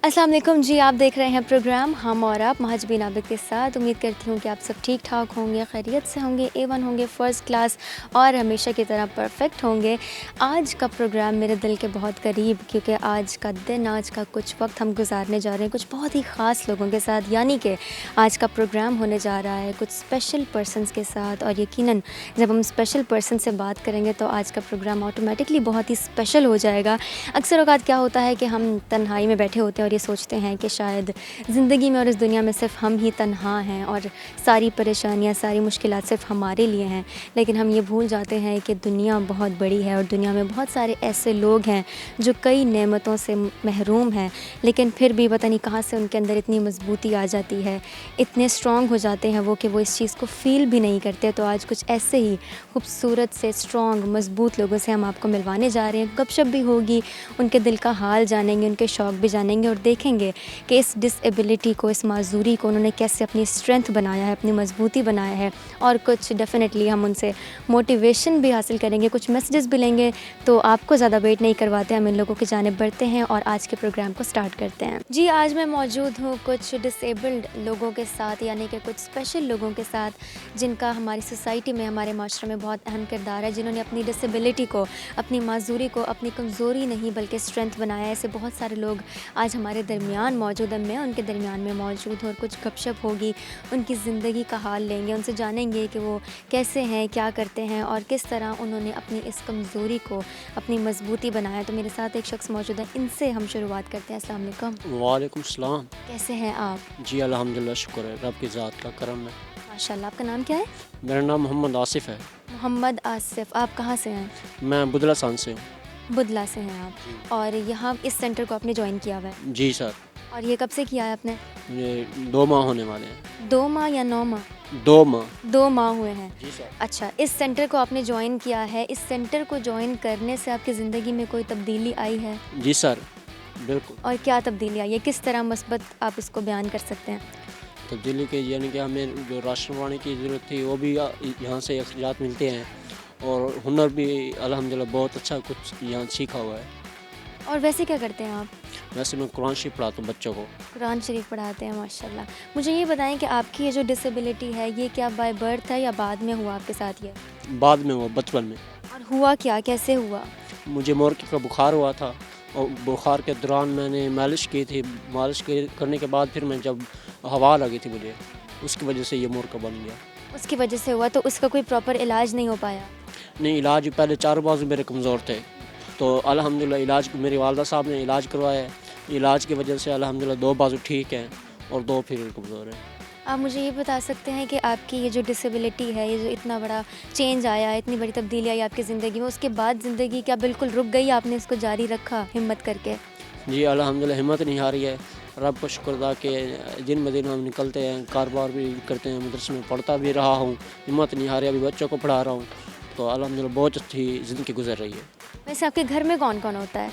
अस्सलाम वालेकुम जी, आप देख रहे हैं प्रोग्राम हम और आप महजबीन आबिद के साथ। उम्मीद करती हूँ कि आप सब ठीक ठाक होंगे, खैरियत से होंगे, A1 होंगे, फ़र्स्ट क्लास और हमेशा की तरह परफेक्ट होंगे। आज का प्रोग्राम मेरे दिल के बहुत करीब, क्योंकि आज का दिन, आज का कुछ वक्त हम गुजारने जा रहे हैं कुछ बहुत ही ख़ास लोगों के साथ। यानी कि आज का प्रोग्राम होने जा रहा है कुछ स्पेशल पर्सनस के साथ, और यकीनन जब हम स्पेशल पर्सन से बात करेंगे तो आज का प्रोग्राम ऑटोमेटिकली बहुत ही स्पेशल हो जाएगा। अक्सर औक़ात क्या होता है कि हम तन्हाई में बैठे होते हैं और ये सोचते हैं कि शायद ज़िंदगी में और इस दुनिया में सिर्फ़ हम ही तन्हा हैं और सारी परेशानियाँ, सारी मुश्किलात सिर्फ़ हमारे लिए हैं। लेकिन हम ये भूल जाते हैं कि दुनिया बहुत बड़ी है और दुनिया में बहुत सारे ऐसे लोग हैं जो कई नेमतों से महरूम हैं, लेकिन फिर भी पता नहीं कहाँ से उनके अंदर इतनी मजबूती आ जाती है, इतने स्ट्रॉन्ग हो जाते हैं वो कि वो इस चीज़ को फ़ील भी नहीं करते। तो आज कुछ ऐसे ही खूबसूरत से स्ट्रॉन्ग मज़बूत लोगों से हम आपको मिलवाने जा रहे हैं। गपशप भी होगी, उनके दिल का हाल जानेंगे, उनके शौक़ भी जानेंगे और देखेंगे कि इस डिसेबिलिटी को, इस माजूरी को उन्होंने कैसे अपनी स्ट्रेंथ बनाया है, अपनी मजबूती बनाया है। और कुछ डेफ़िनेटली हम उनसे मोटिवेशन भी हासिल करेंगे, कुछ मैसेजेस भी लेंगे। तो आपको ज़्यादा वेट नहीं करवाते, हम इन लोगों की जानिब बढ़ते हैं और आज के प्रोग्राम को स्टार्ट करते हैं। जी, आज मैं मौजूद हूँ कुछ डिसेबल्ड लोगों के साथ, यानी कि कुछ स्पेशल लोगों के साथ जिनका हमारी सोसाइटी में, हमारे माशरे में बहुत अहम किरदार है, जिन्होंने अपनी डिसेबिलिटी को, अपनी माजूरी को अपनी कमज़ोरी नहीं बल्कि स्ट्रेंथ बनाया है। ऐसे बहुत सारे लोग आज हमारे दरमियान मौजूद हैं, मैं उनके दरमियान में मौजूद हूँ और कुछ गपशप होगी, उनकी ज़िंदगी का हाल लेंगे, उनसे जानेंगे कि वो कैसे हैं, क्या करते हैं और किस तरह उन्होंने अपनी इस कमज़ोरी को अपनी मजबूती बनाया। तो मेरे साथ एक शख्स मौजूद है, इनसे हम शुरुआत करते हैं। अस्सलाम वालेकुम। वालेकुम सलाम। कैसे हैं आप? जी अल्हम्दुलिल्लाह, शुक्र है रब की ज़ात का करम है। माशाल्लाह। आपका नाम क्या है? मेरा नाम मोहम्मद आसिफ़ है। मोहम्मद आसिफ़। आप कहाँ से हैं? मैं बुधला सान से हूँ। बुधला से हैं आप, और यहाँ इस सेंटर को आपने ज्वाइन किया हुआ है? जी सर। और ये कब से किया है आपने? ये 2 माह होने वाले हैं। 2 माह या 9 माह? 2 माह। 2 माह हुए हैं। जी सर। अच्छा, इस सेंटर को आपने ज्वाइन किया है, इस सेंटर को ज्वाइन करने से आपकी ज़िंदगी में कोई तब्दीली आई है? जी सर, बिल्कुल। और क्या तब्दीली आई है, किस तरह मस्बत आप इसको बयान कर सकते हैं? तब्दीली के यानी कि हमें जो राशन पानी की ज़रूरत थी वो भी यहाँ से अखराजात मिलते हैं, और हुनर भी अल्हम्दुलिल्लाह बहुत अच्छा कुछ यहाँ सीखा हुआ है। और वैसे क्या करते हैं आप? वैसे मैं कुरान शरीफ पढ़ाता हूँ बच्चों को। कुरान शरीफ पढ़ाते हैं, माशाल्लाह। मुझे ये बताएं कि आपकी ये जो डिसेबिलिटी है, ये क्या बाय बर्थ है या बाद में हुआ आपके साथ ये? बाद में हुआ, बचपन में। और हुआ क्या, कैसे हुआ? मुझे मोरकी का बुखार हुआ था, और बुखार के दौरान मैंने मालिश की थी। करने के बाद फिर मैं जब हवा लगी थी मुझे, उसकी वजह से ये मोरका बन गया। उसकी वजह से हुआ, तो उसका कोई प्रॉपर इलाज नहीं हो पाया? नहीं, इलाज पहले 4 बाजू मेरे कमज़ोर थे, तो अल्हम्दुलिल्लाह इलाज मेरी वालदा साहब ने इलाज करवाया है। इलाज की वजह से अल्हम्दुलिल्लाह 2 बाजू ठीक हैं और 2 फिर कमज़ोर हैं। आप मुझे ये बता सकते हैं कि आपकी ये जो डिसेबिलिटी है, ये जो इतना बड़ा चेंज आया, इतनी बड़ी तब्दीली आई आपकी ज़िंदगी में, उसके बाद ज़िंदगी क्या बिल्कुल रुक गई, आपने इसको जारी रखा हिम्मत करके? जी अल्हम्दुलिल्लाह, हिम्मत नहीं हारी है। रब का शुक्र अदा कि दिन ब दिन हम निकलते हैं, कारोबार भी करते हैं, मदरसे में पढ़ता भी रहा हूँ, हिम्मत नहीं हारी, अभी बच्चों को पढ़ा रहा हूँ, तो अल्हम्दुलिल्लाह बहुत अच्छी ज़िंदगी गुजर रही है। वैसे आपके घर में कौन कौन होता है?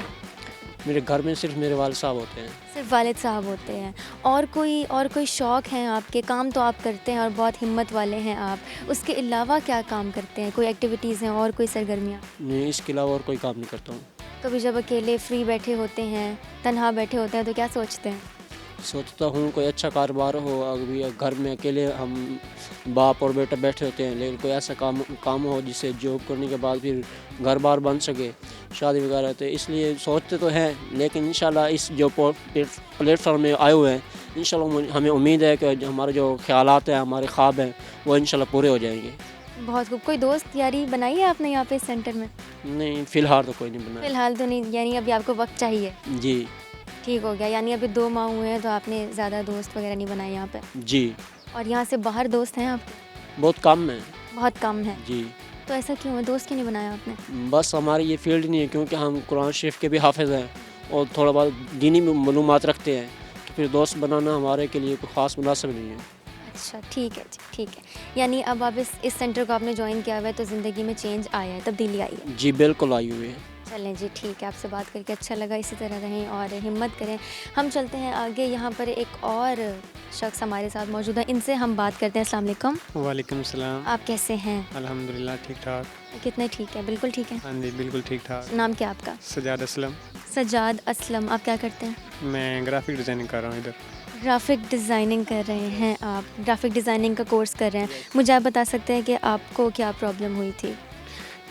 मेरे घर में सिर्फ मेरे वालिद साहब होते हैं। सिर्फ वालिद साहब होते हैं। और कोई शौक़ हैं आपके? काम तो आप करते हैं और बहुत हिम्मत वाले हैं आप, उसके अलावा क्या काम करते हैं? कोई एक्टिविटीज़ हैं और कोई सरगर्मियाँ? नहीं, इसके अलावा और कोई काम नहीं करता हूँ। कभी जब अकेले फ्री बैठे होते हैं, तन्हा बैठे होते हैं, तो क्या सोचते हैं? सोचता हूँ कोई अच्छा कारोबार हो। अभी घर में अकेले हम बाप और बेटा बैठे होते हैं, लेकिन कोई ऐसा काम हो जिससे जॉब करने के बाद फिर घर बार बन सके, शादी वगैरह। तो इसलिए सोचते तो हैं, लेकिन इंशाल्लाह इस जो प्लेटफॉर्म में आए हुए हैं, इंशाल्लाह हमें उम्मीद है कि हमारे जो ख्यालात हैं, हमारे ख्वाब हैं, वो इंशाल्लाह पूरे हो जाएंगे। बहुत खूब। कोई दोस्त यारी बनाई है आपने यहाँ पे इस सेंटर में? नहीं, फ़िलहाल तो कोई नहीं बनाया। फ़िलहाल तो नहीं, यानी अभी आपको वक्त चाहिए? जी। ठीक हो गया, यानी अभी 2 माह हुए हैं, तो आपने ज़्यादा दोस्त वगैरह नहीं बनाए यहाँ पे? जी। और यहाँ से बाहर दोस्त हैं आपके? बहुत कम है। बहुत कम है। जी। तो ऐसा क्यों है, दोस्त क्यों नहीं बनाया आपने? बस हमारी ये फील्ड नहीं है, क्योंकि हम कुरान शरीफ के भी हाफिज़ हैं और थोड़ा बहुत दीनी मालूमात रखते हैं, तो फिर दोस्त बनाना हमारे के लिए कोई ख़ास मुनासिब नहीं है। अच्छा, ठीक है जी, ठीक है। यानी अब आप इस सेंटर को आपने ज्वाइन किया हुआ है, तो ज़िंदगी में चेंज आया है, तब्दीली आई है? जी बिल्कुल आई हुई है। चलें जी, ठीक है। आपसे बात करके अच्छा लगा, इसी तरह रहें और हिम्मत करें। हम चलते हैं आगे, यहाँ पर एक और शख्स हमारे साथ मौजूद है, इनसे हम बात करते हैं। अस्सलाम वालेकुम। वालेकुम सलाम। आप कैसे हैं? अल्हम्दुलिल्लाह ठीक ठाक। कितने ठीक है? बिल्कुल ठीक है। हाँ जी, बिल्कुल ठीक ठाक। नाम क्या आपका? सजाद असलम। सजाद असलम, आप क्या करते हैं? मैं ग्राफिक डिज़ाइनिंग कर रहा हूँ इधर। ग्राफिक डिज़ाइनिंग कर रहे हैं आप, ग्राफिक डिज़ाइनिंग का कोर्स कर रहे हैं। मुझे आप बता सकते हैं कि आपको क्या प्रॉब्लम हुई थी?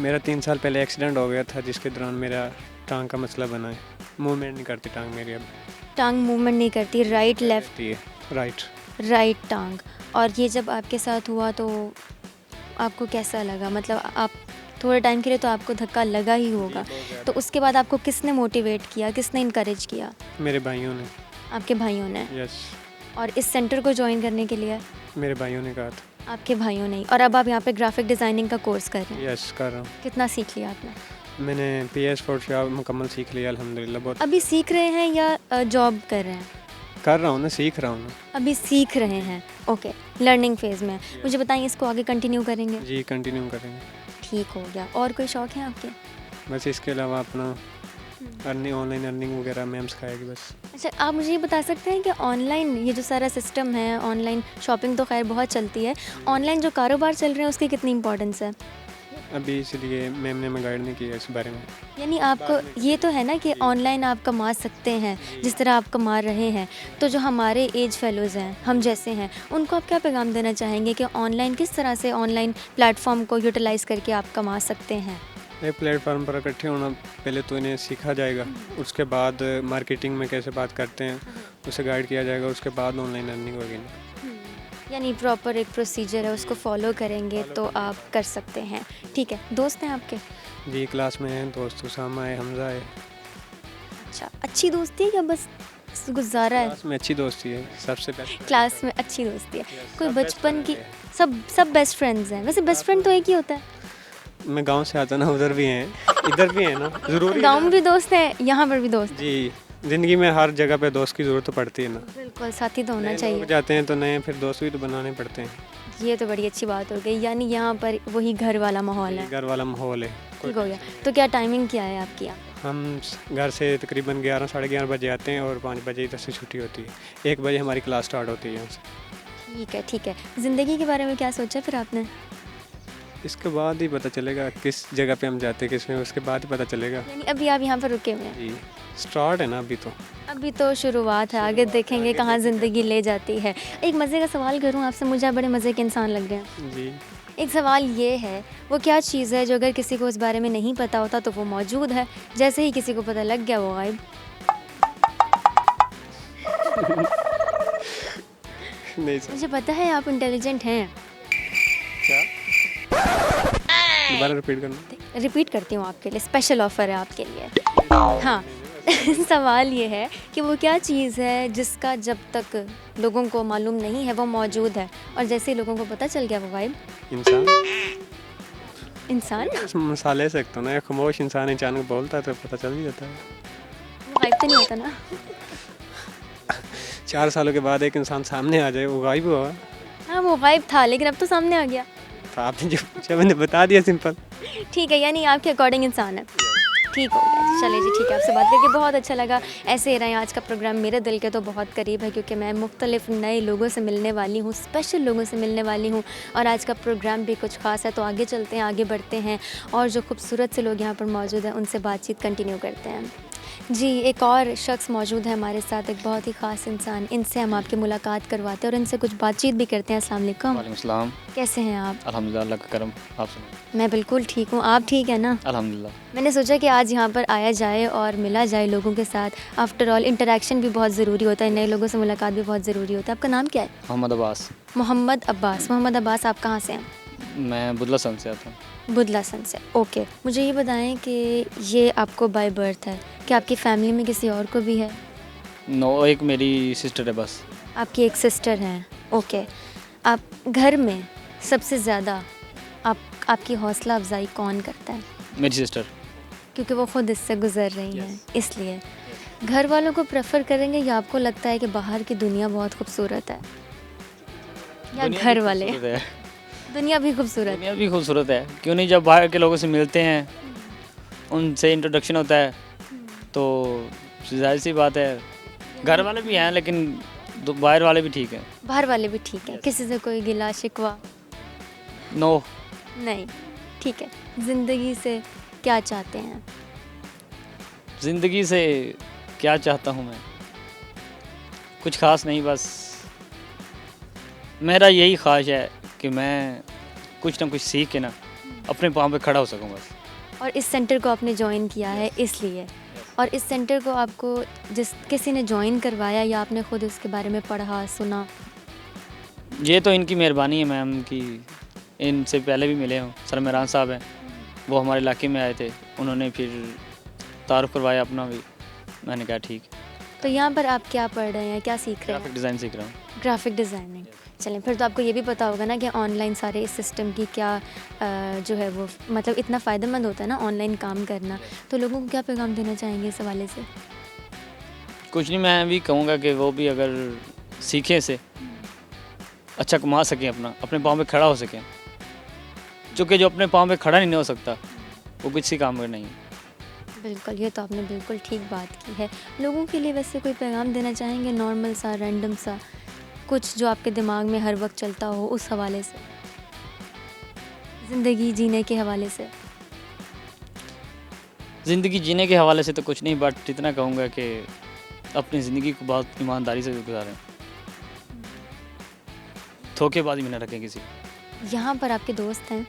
मेरा 3 साल पहले एक्सीडेंट हो गया था जिसके दौरान मेरा टांग का मसला बना है। मूवमेंट नहीं करती टांग मेरी अब। टांग मूवमेंट नहीं करती, राइट लेफ़्ट? है राइट। राइट टांग। और ये जब आपके साथ हुआ तो आपको कैसा लगा? मतलब आप थोड़े टाइम के लिए तो आपको धक्का लगा ही होगा, तो उसके बाद आपको किसने मोटिवेट किया, किसने इनकरेज किया? मेरे भाइयों ने। आपके भाइयों ने? यस। और इस सेंटर को ज्वाइन करने के लिए? मेरे भाइयों ने कहा था। आपके भाइयों ने। और अब आप यहाँ पे ग्राफिक डिज़ाइनिंग का कोर्स कर रहे हैं? यस कर रहा हूँ। कितना सीख लिया आपने? मैंने PS फोटोशॉप मुकम्मल सीख लिया अल्हम्दुलिल्लाह। बहुत अभी सीख रहे हैं या जॉब कर रहे हैं? कर रहा हूँ ना, सीख रहा हूँ ना। अभी सीख रहे हैं, ओके, लर्निंग फेज़ में। मुझे बताइए, इसको आगे कंटिन्यू करेंगे? जी कंटिन्यू करेंगे। ठीक हो गया। और कोई शौक़ है आपके? बस इसके अलावा अपना अर्निंग, ऑनलाइन अर्निंग वगैरह मैम सिखाएगी बस। अच्छा, आप मुझे ये बता सकते हैं कि ऑनलाइन ये जो सारा सिस्टम है, ऑनलाइन शॉपिंग तो खैर बहुत चलती है, ऑनलाइन जो कारोबार चल रहे हैं उसकी कितनी इंपॉर्टेंस है? अभी इसलिए मैम ने हमें गाइड नहीं किया इस बारे में। यानी आपको ये तो है ना कि ऑनलाइन आप कमा सकते हैं जिस तरह आप कमा रहे हैं, तो जो हमारे एज फेलोज़ हैं, हम जैसे हैं, उनको आप क्या पैगाम देना चाहेंगे कि ऑनलाइन किस तरह से ऑनलाइन प्लेटफॉर्म को यूटिलाइज़ करके आप कमा सकते हैं? एक प्लेटफॉर्म पर इकट्ठे होना, पहले तो इन्हें सीखा जाएगा, उसके बाद मार्केटिंग में कैसे बात करते हैं उसे गाइड किया जाएगा, उसके बाद ऑनलाइन अर्निंग होगी। यानी प्रॉपर एक प्रोसीजर है, उसको फॉलो करेंगे तो आप कर सकते हैं। ठीक है, दोस्त हैं आपके? जी क्लास में हैं दोस्त, उसामा है, हमजा है। अच्छा, अच्छी दोस्ती है या बस गुजारा है? क्लास में अच्छी दोस्ती है, सबसे बेस्ट। क्लास में अच्छी दोस्ती है, कोई सब बचपन best की? friend सब बेस्ट फ्रेंड्स हैं। वैसे बेस्ट फ्रेंड तो एक ही होता है। मैं गांव से आता ना, उधर भी हैं इधर भी हैं ना, ज़रूरी है गाँव में ना। भी दोस्त हैं, यहाँ पर भी दोस्त? जी ज़िंदगी में हर जगह पे दोस्त की ज़रूरत तो पड़ती है ना। बिल्कुल, साथी तो होना नए चाहिए। लोग जाते हैं तो नए फिर दोस्त भी तो बनाने पड़ते हैं। ये तो बड़ी अच्छी बात हो गई, यानी यहाँ पर वही घर वाला माहौल है। घर वाला माहौल है। ठीक हो गया। तो क्या टाइमिंग क्या है आपकी? हम घर से तकरीबन 11 साढ़े 11 बजे आते हैं और 5 बजे इधर से छुट्टी होती है। 1 बजे हमारी क्लास स्टार्ट होती है यहाँ से। ठीक है, ठीक है। ज़िंदगी के बारे में क्या सोचा फिर आपने? इसके बाद ही पता चलेगा किस जगह पे हम जाते हैं, किस में, उसके बाद ही पता चलेगा। यानी अभी आप यहाँ पर रुके हुए हैं? जी स्टार्ट है ना अभी तो। अभी तो शुरुआत है, आगे देखेंगे कहाँ ज़िंदगी ले जाती है। एक मज़े का सवाल करूँ आपसे, मुझे आप बड़े मज़े के इंसान लग रहे हैं। जी एक सवाल ये है, वो क्या चीज़ है जो अगर किसी को उस बारे में नहीं पता होता तो वो मौजूद है, जैसे ही किसी को पता लग गया वो गायब? नहीं सर। मुझे पता है आप इंटेलिजेंट हैं। क्या दोबारा रिपीट करना? रिपीट करती हूँ आपके लिए, स्पेशल ऑफ़र है आपके लिए। हाँ सवाल ये है कि वो क्या चीज़ है जिसका जब तक लोगों को मालूम नहीं है वो मौजूद है, और जैसे ही लोगों को पता चल गया वो गायब? इंसान। इंसान? इस मसाले से तो ना, एक खामोश इंसान अचानक बोलता है तो पता चल ही जाता है। वो गायब तो नहीं होता ना? 4 सालों के बाद एक इंसान सामने आ जाए, वो गायब हुआ। हाँ वो गायब था लेकिन अब तो सामने आ गया। तो आपने जो पूछा मैंने बता दिया सिंपल। ठीक है, यानी आपके अकॉर्डिंग इंसान है। ठीक हो गया, चलिए जी, ठीक है। आपसे बात करके बहुत अच्छा लगा। ऐसे ही रहें। आज का प्रोग्राम मेरे दिल के तो बहुत करीब है क्योंकि मैं मुख्तलिफ नए लोगों से मिलने वाली हूँ, स्पेशल लोगों से मिलने वाली हूँ, और आज का प्रोग्राम भी कुछ ख़ास है। तो आगे चलते हैं, आगे बढ़ते हैं, और जो खूबसूरत से लोग यहाँ पर मौजूद हैं उनसे बातचीत कंटिन्यू करते हैं। जी, एक और शख्स मौजूद है हमारे साथ, एक बहुत ही ख़ास इंसान। इनसे हम आपकी मुलाकात करवाते हैं और इनसे कुछ बातचीत भी करते हैं। अस्सलाम वालेकुम। वालेकुम सलाम। कैसे हैं आप? अल्हम्दुलिल्लाह, अल्लाह का करम। आप सुनाइए। मैं बिल्कुल ठीक हूँ, आप ठीक है ना? अल्हम्दुलिल्लाह। मैंने सोचा कि आज यहाँ पर आया जाए और मिला जाए लोगों के साथ। आफ्टर ऑल इंटरेक्शन भी बहुत ज़रूरी होता है, नए लोगों से मुलाकात भी बहुत ज़रूरी होता है। आपका नाम क्या है? मोहम्मद अब्बास। मोहम्मद अब्बास। मोहम्मद अब्बास, आप कहाँ से हैं? मैं बुदला सन से आता हूँ। बुदलासन से, ओके। मुझे ये बताएं कि ये आपको बाय बर्थ है कि आपकी फैमिली में किसी और को भी है? नो, एक मेरी सिस्टर है बस। आपकी एक सिस्टर हैं, ओके। आप घर में सबसे ज़्यादा आपकी हौसला अफजाई कौन करता है? मेरी सिस्टर। क्योंकि वो ख़ुद इससे गुज़र रही हैं, इसलिए। घर वालों को प्रेफर करेंगे या आपको लगता है कि बाहर की दुनिया बहुत खूबसूरत है? या दुनिया घर भी वाले? खूबसूरत है। दुनिया भी खूबसूरत? दुनिया भी खूबसूरत है, क्यों नहीं। जब बाहर के लोगों से मिलते हैं, उनसे इंट्रोडक्शन होता है, तो जाहिर सी बात है घर वाले भी हैं, लेकिन बाहर वाले भी ठीक हैं। बाहर वाले भी ठीक हैं, किसी से कोई गिला शिकवा नो। नहीं? ठीक है। ज़िंदगी से क्या चाहते हैं? ज़िंदगी से क्या चाहता हूँ मैं, कुछ ख़ास नहीं, बस मेरा यही ख्वाहिश है कि मैं कुछ ना कुछ सीख के ना अपने पाँव पे खड़ा हो सकूँ बस। और इस सेंटर को आपने ज्वाइन किया है इसलिए, और इस सेंटर को आपको किसी ने ज्वाइन करवाया या आपने खुद इसके बारे में पढ़ा सुना? ये तो इनकी मेहरबानी है मैम की, इनसे पहले भी मिले हूँ। सर मेहरान साहब हैं, वो हमारे इलाके में आए थे, उन्होंने फिर तारुफ करवाया अपना भी, मैंने कहा ठीक। तो यहाँ पर आप क्या पढ़ रहे हैं, क्या सीख रहे ग्राफिक हैं? डिज़ाइन सीख रहा हूँ। Graphic designing. चलें, फिर तो आपको ये भी पता होगा ना कि ऑनलाइन सारे इस सिस्टम की क्या जो है वो मतलब इतना फ़ायदेमंद होता है ना ऑनलाइन काम करना। तो लोगों को क्या पैगाम देना चाहेंगे इस हवाले से? कुछ नहीं, मैं भी कहूँगा कि वो भी अगर सीखें से अच्छा कमा सकें, अपने पाँव पे खड़ा हो सकें, क्योंकि जो अपने पाँव पे खड़ा नहीं हो सकता वो किसी काम का नहीं है। बिल्कुल, ये तो आपने बिल्कुल ठीक बात की है। लोगों के लिए वैसे कोई पैगाम देना चाहेंगे नॉर्मल सा, रैंडम सा, कुछ जो आपके दिमाग में हर वक्त चलता हो उस हवाले से, ज़िंदगी जीने के हवाले से? ज़िंदगी जीने के हवाले से तो कुछ नहीं, बट इतना कहूँगा कि अपनी ज़िंदगी को बहुत ईमानदारी से गुजारें, धोखेबाजी में न रखें किसी। यहाँ पर आपके दोस्त हैं,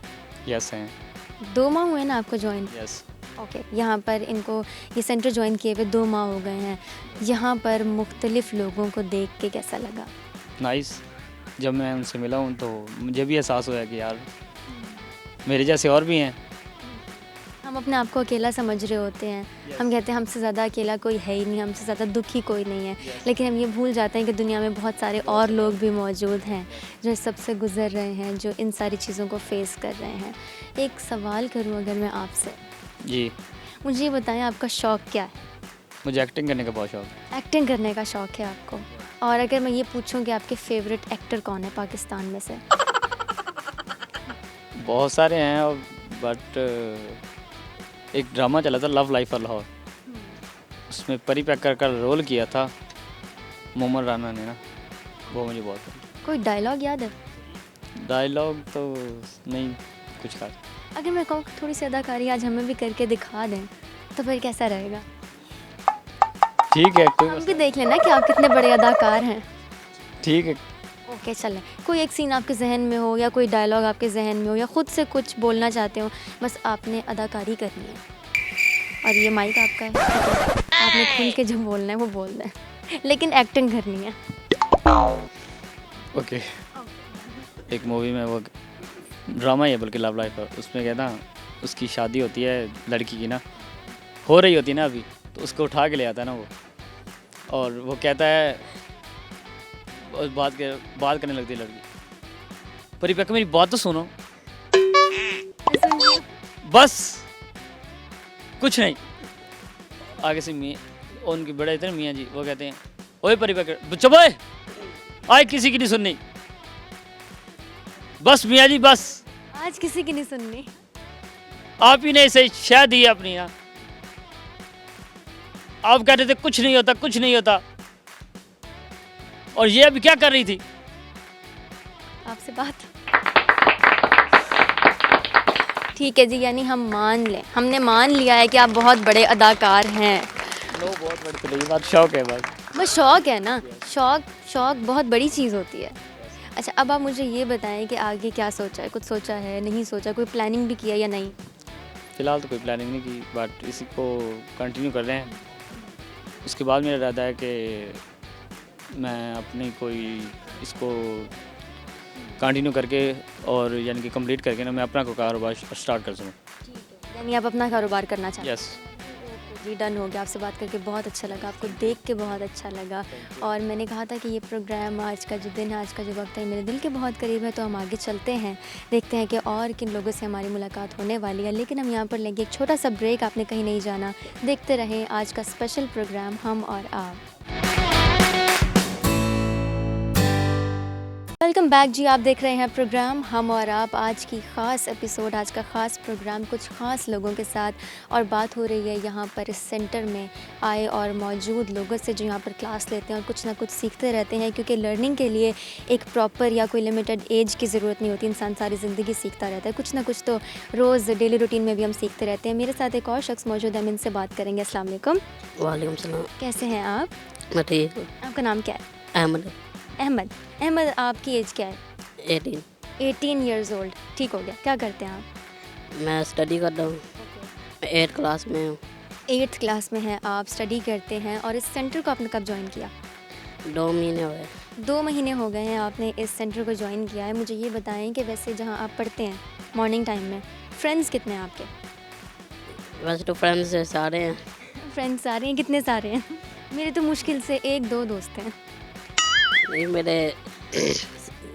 यस हैं, 2 माह हुए ना आपको ज्वाइन? यस। ओके, यहाँ पर इनको ये सेंटर ज्वाइन किए हुए 2 माह हो गए हैं। यहाँ पर मुख्तलिफ़ लोगों को देख के कैसा लगा? नाइस। जब मैं उनसे मिला हूँ तो मुझे भी एहसास हुआ कि यार मेरे जैसे और भी हैं। हम अपने आप को अकेला समझ रहे होते हैं, हम कहते हैं हमसे ज़्यादा अकेला कोई है ही नहीं, हमसे ज़्यादा दुखी कोई नहीं है, लेकिन हम ये भूल जाते हैं कि दुनिया में बहुत सारे और लोग भी मौजूद हैं जो इस सब से गुज़र रहे हैं, जो इन सारी चीज़ों को फेस कर रहे हैं। एक सवाल करूँ अगर मैं आपसे, जी, मुझे ये बताएं आपका शौक़ क्या है? मुझे एक्टिंग करने का बहुत शौक है। एक्टिंग करने का शौक़ है आपको? और अगर मैं ये पूछूं कि आपके फेवरेट एक्टर कौन है पाकिस्तान में से? बहुत सारे हैं, और बट एक ड्रामा चला था लव लाइफ लाहौर, उसमें परी पैकर का रोल किया था मोहम्मद राना ने ना, वो मुझे बहुत पसंद। कोई डायलॉग याद है? डायलॉग तो नहीं कुछ खास। अगर मैं कहूँ कि थोड़ी सी अदाकारी आज हमें भी करके दिखा दें तो फिर कैसा रहेगा? ठीक है, कोई हम भी देख लेना कि आप कितने बड़े अदाकार हैं। ठीक है। ओके, चलें। कोई एक सीन आपके जहन में हो या कोई डायलॉग आपके जहन में हो या ख़ुद से कुछ बोलना चाहते हो, बस आपने अदाकारी करनी है और ये माइक आपका है, ठीक है? आपने खुल के जो बोलना है वो बोलना है, लेकिन एक्टिंग करनी है। ओके। एक मूवी में वो ड्रामा ही है बल्कि लव लाइफ, उसमें कहता उसकी शादी होती है लड़की की ना, हो रही होती है ना अभी, तो उसको उठा के ले आता है ना वो, और वो कहता है और बात करने लगती है लड़की, परी पैक मेरी बात तो सुनो, बस कुछ नहीं। आगे से उनके बड़े थे ना मियाँ जी, वो कहते हैं ओए परी पैक चुप ओए, आज किसी की नहीं सुननी, बस मियाँ जी बस, आज किसी की नहीं सुननी। आप ही ने इसे शायद दी है अपनी ना, आप कहते थे कुछ नहीं होता कुछ नहीं होता, और ये अभी क्या कर रही थी? आपसे बात। ठीक है जी, यानी हम मान लें, हमने मान लिया है कि आप बहुत बड़े अदाकार हैं। लो बहुत बड़ी तो नहीं, बात शौक है बस शौक़ है ना, शौक़ बहुत बड़ी चीज़ होती है। अच्छा, अब आप मुझे ये बताएं कि आगे क्या सोचा है, कुछ सोचा है, नहीं सोचा, कोई प्लानिंग भी किया या नहीं? फ़िलहाल तो कोई प्लानिंग नहीं की, बट इसी को कंटिन्यू कर रहे हैं। उसके बाद मेरा इरादा है कि मैं अपनी कोई इसको कंटिन्यू करके और यानी कि कंप्लीट करके ना मैं अपना कोई कारोबार स्टार्ट कर सकूँ। यानी आप अपना कारोबार करना चाहते हैं? यस। जी, डन हो गया। आपसे बात करके बहुत अच्छा लगा, आपको देख के बहुत अच्छा लगा, और मैंने कहा था कि ये प्रोग्राम आज का जो दिन है, आज का जो वक्त है, मेरे दिल के बहुत करीब है, तो हम आगे चलते हैं, देखते हैं कि और किन लोगों से हमारी मुलाकात होने वाली है। लेकिन हम यहाँ पर लेंगे एक छोटा सा ब्रेक, आपने कहीं नहीं जाना, देखते रहें आज का स्पेशल प्रोग्राम हम और आप। वेलकम बैक जी। आप देख रहे हैं प्रोग्राम हम और आप। आज की ख़ास एपिसोड, आज का ख़ास प्रोग्राम कुछ ख़ास लोगों के साथ, और बात हो रही है यहाँ पर इस सेंटर में आए और मौजूद लोगों से जो यहाँ पर क्लास लेते हैं और कुछ ना कुछ सीखते रहते हैं, क्योंकि लर्निंग के लिए एक प्रॉपर या कोई लिमिटेड एज की ज़रूरत नहीं होती। इंसान सारी ज़िंदगी सीखता रहता है, कुछ ना कुछ तो रोज़ डेली रूटीन में भी हम सीखते रहते हैं। मेरे साथ एक और शख्स मौजूद है, हम इनसे बात करेंगे। अस्सलाम वालेकुम। वालेकुम सलाम। कैसे हैं आप? मैं ठीक हूँ। आपका नाम क्या है? अहमद। अहमद, आपकी एज क्या है? 18। 18 ईयर्स ओल्ड। ठीक हो गया। क्या करते हैं आप? मैं स्टडी कर रहा हूँ। मैं 8th क्लास में हूँ। 8th क्लास में हैं आप, स्टडी करते हैं। और इस सेंटर को आपने कब ज्वाइन किया? 2 महीने हो गए। 2 महीने हो गए हैं आपने इस सेंटर को ज्वाइन किया है। मुझे ये बताएं कि वैसे जहाँ आप पढ़ते हैं मॉर्निंग टाइम में, फ्रेंड्स कितने हैं आपके? वैसे तो फ्रेंड्स सारे हैं। फ्रेंड्स सारे हैं? कितने सारे हैं? मेरे तो मुश्किल से 1-2 दोस्त हैं। नहीं, मेरे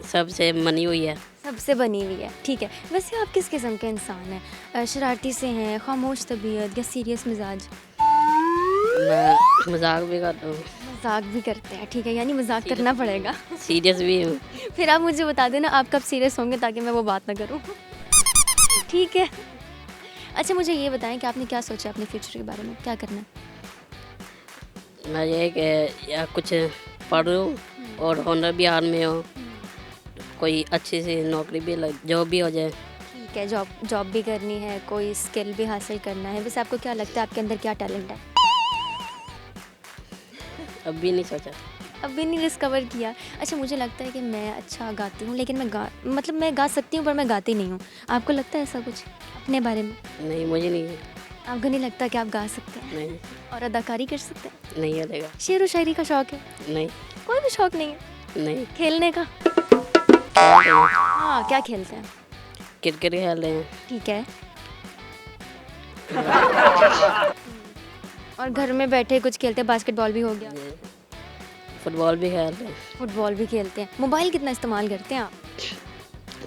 सबसे मनी हुई है। सबसे बनी हुई है। ठीक है। वैसे आप किस किस्म के इंसान हैं? शरारती से हैं, खामोश तबीयत, या सीरियस मिजाज? मैं मजाक भी करता हूँ। मजाक भी करते हैं। ठीक है, यानी मजाक करना पड़ेगा। सीरियस भी हूँ। फिर आप मुझे बता देना आप कब सीरियस होंगे, ताकि मैं वो बात ना करूँ। ठीक है। अच्छा, मुझे ये बताएं कि आपने क्या सोचा अपने फ्यूचर के बारे में, क्या करना है? मैं ये कि या कुछ पढ़ूँ और हुनर भी हाथ में हो, कोई अच्छी सी नौकरी भी लग, जॉब भी हो जाए। ठीक है, जॉब भी करनी है, कोई स्किल भी हासिल करना है। वैसे आपको क्या लगता है आपके अंदर क्या टैलेंट है? अभी नहीं सोचा। अभी नहीं डिस्कवर किया। अच्छा, मुझे लगता है कि मैं अच्छा गाती हूँ, लेकिन मैं गा सकती हूँ, पर मैं गाती नहीं हूँ। आपको लगता है ऐसा कुछ अपने बारे में? नहीं, मुझे नहीं। आपको नहीं लगता कि आप गा सकते हैं? नहीं। और अदाकारी कर सकते हैं? नहीं चलेगा। शेर व शायरी का शौक है? नहीं। कोई भी शौक नहीं है? नहीं। खेलने का? हाँ, क्या खेलते हैं? क्रिकेट खेल रहे हैं। ठीक है। और घर में बैठे कुछ खेलते हैं? बास्केटबॉल भी हो गया, फुटबॉल भी खेल रहे हैं। फुटबॉल भी खेलते हैं। मोबाइल कितना इस्तेमाल करते हैं आप?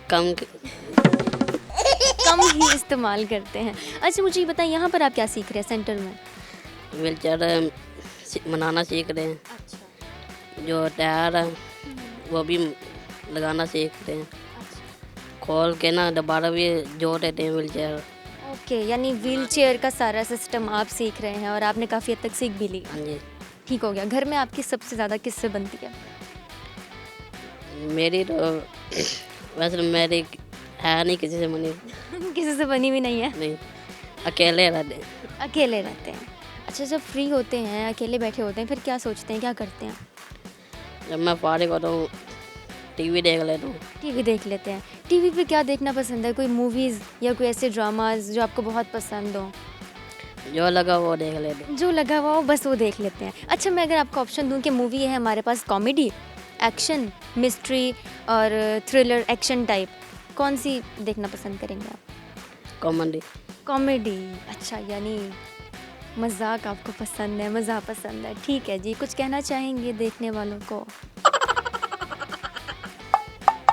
कम ही इस्तेमाल करते हैं। अच्छा, मुझे ये बताएं, यहाँ पर आप क्या सीख रहे हैं सेंटर में? व्हीलचेयर बनाना सीख रहे हैं। अच्छा। जो टायर है वो भी लगाना सीख रहे हैं। खोल के ना दोबारा भी जोड़ देते हैं व्हीलचेयर। ओके, यानी व्हील चेयर का सारा सिस्टम आप सीख रहे हैं, और आपने काफ़ी हद तक सीख भी ली। हाँ जी। ठीक हो गया। घर में आपकी सबसे ज़्यादा किससे बनती है? मेरी तो वैसे मेरी है नहीं किसी से बनी। किसी से बनी भी नहीं है? नहीं, अकेले रहते हैं। अकेले रहते हैं। अच्छा, जब फ्री होते हैं, अकेले बैठे होते हैं, फिर क्या सोचते हैं, क्या करते हैं? जब मैं फारिग होता हूँ टीवी देख लेता हूँ। टीवी देख लेते हैं। टीवी पे क्या देखना पसंद है? कोई मूवीज़ या कोई ऐसे ड्रामाज जो आपको बहुत पसंद हो? जो लगा वो देख लेते हैं। जो लगा हुआ हो बस वो देख लेते हैं। अच्छा, मैं अगर आपको ऑप्शन दूं कि मूवी है हमारे पास कॉमेडी, एक्शन, मिस्ट्री और थ्रिलर एक्शन टाइप, कौन सी देखना पसंद करेंगे आप? कॉमेडी। कॉमेडी। अच्छा, यानी मजाक आपको पसंद है, मज़ा पसंद है। ठीक है जी। कुछ कहना चाहेंगे देखने वालों को?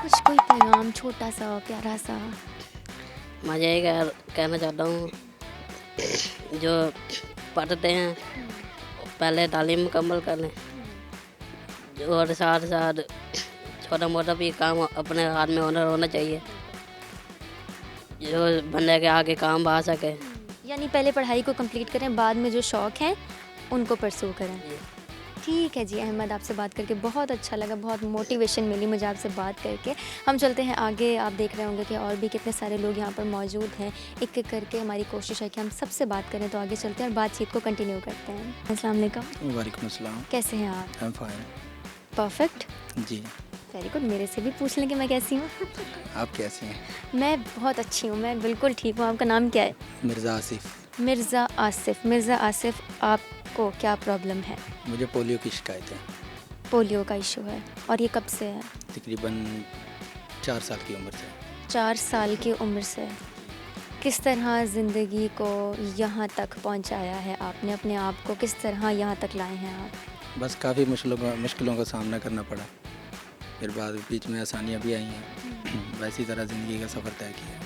कुछ कोई पैगाम छोटा सा प्यारा सा? मैं यही कहना चाहता हूँ, जो पढ़ते हैं पहले तालीम मुकम्मल कर लें, और साथ साथ छोटा मोटा भी काम अपने हाथ में होना चाहिए, जो बंदे के आगे काम आ सके। यानी पहले पढ़ाई को कंप्लीट करें, बाद में जो शौक़ हैं उनको परसू करें। ठीक है जी। अहमद, आपसे बात करके बहुत अच्छा लगा, बहुत मोटिवेशन मिली मुझे आपसे बात करके। हम चलते हैं आगे। आप देख रहे होंगे कि और भी कितने सारे लोग यहाँ पर मौजूद हैं। एक एक करके हमारी कोशिश है कि हम सबसे बात करें, तो आगे चलते हैं और बातचीत को कंटिन्यू करते हैं। अस्सलाम वालेकुम। वालेकुम अस्सलाम। कैसे हैं आप? I am fine. परफेक्ट। जी। Very good. मेरे से भी पूछ लें कि मैं कैसी हूँ। आप कैसी हैं? मैं बहुत अच्छी हूँ, मैं बिल्कुल ठीक हूँ। आपका नाम क्या है? मिर्ज़ा आसिफ। मिर्ज़ा आसिफ। मिर्ज़ा आसिफ, आपको क्या प्रॉब्लम है? मुझे पोलियो की शिकायत है। पोलियो का इशू है, और ये कब से है? तकरीबन 4 साल की उम्र से। 4 साल की उम्र से। किस तरह ज़िंदगी को यहाँ तक पहुँचाया है आपने? अपने आप को किस तरह यहाँ तक लाए हैं आप? बस काफ़ी मुश्किलों का सामना करना पड़ा, फिर बाद बीच में आसानियाँ भी आई हैं। वैसी तरह ज़िंदगी का सफ़र तय किया।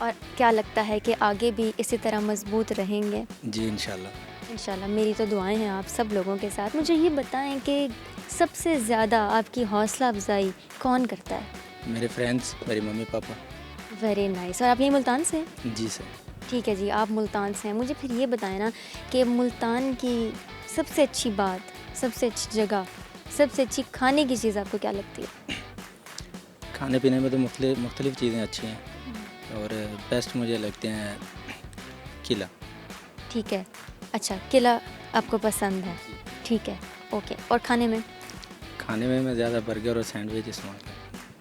और क्या लगता है कि आगे भी इसी तरह मजबूत रहेंगे? जी इंशाल्लाह। इंशाल्लाह। मेरी तो दुआएं हैं आप सब लोगों के साथ। मुझे ये बताएं कि सबसे ज़्यादा आपकी हौसला अफजाई कौन करता है? मेरे फ्रेंड्स, मेरी मम्मी पापा। Very nice. और आप यहीं मुल्तान से हैं? जी सर। ठीक है जी, आप मुल्तान से हैं। मुझे फिर ये बताएं ना कि मुल्तान की सबसे अच्छी बात, सबसे अच्छी जगह, सबसे अच्छी खाने की चीज़ आपको क्या लगती है? खाने पीने में तो मुख्तलिफ़ चीज़ें अच्छी हैं और बेस्ट मुझे लगते हैं किला। ठीक है, अच्छा किला आपको पसंद है, ठीक है, ओके। और खाने में? खाने में मैं ज़्यादा बर्गर और सैंडविच इस्तेमाल करता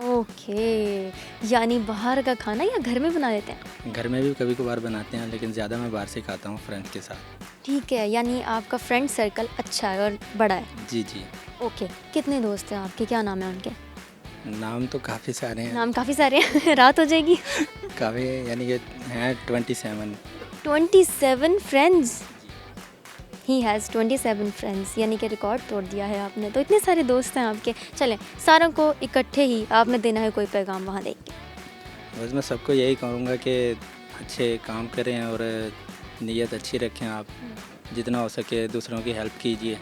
ओके, यानी बाहर का खाना या घर में बना लेते हैं? हूँ। घर में भी कभी कभार बनाते हैं लेकिन ज़्यादा मैं बाहर से खाता हूँ फ्रेंड्स के साथ। ठीक है, यानी आपका फ्रेंड सर्कल अच्छा है और बड़ा है। जी जी। ओके, कितने दोस्त हैं आपके, क्या नाम है उनके? नाम तो काफ़ी सारे हैं। नाम काफ़ी सारे हैं रात हो जाएगी। काफ़ी यानी कि हैं 27। 27 फ्रेंड्स। ही हैज़ 27 फ्रेंड्स, यानी कि रिकॉर्ड तोड़ दिया है आपने। तो इतने सारे दोस्त हैं आपके। चलें, सारों को इकट्ठे ही आपने देना है कोई पैगाम वहाँ देख के। बस मैं सबको यही कहूँगा कि अच्छे काम करें और नीयत अच्छी रखें। आप जितना हो सके दूसरों की हेल्प कीजिए।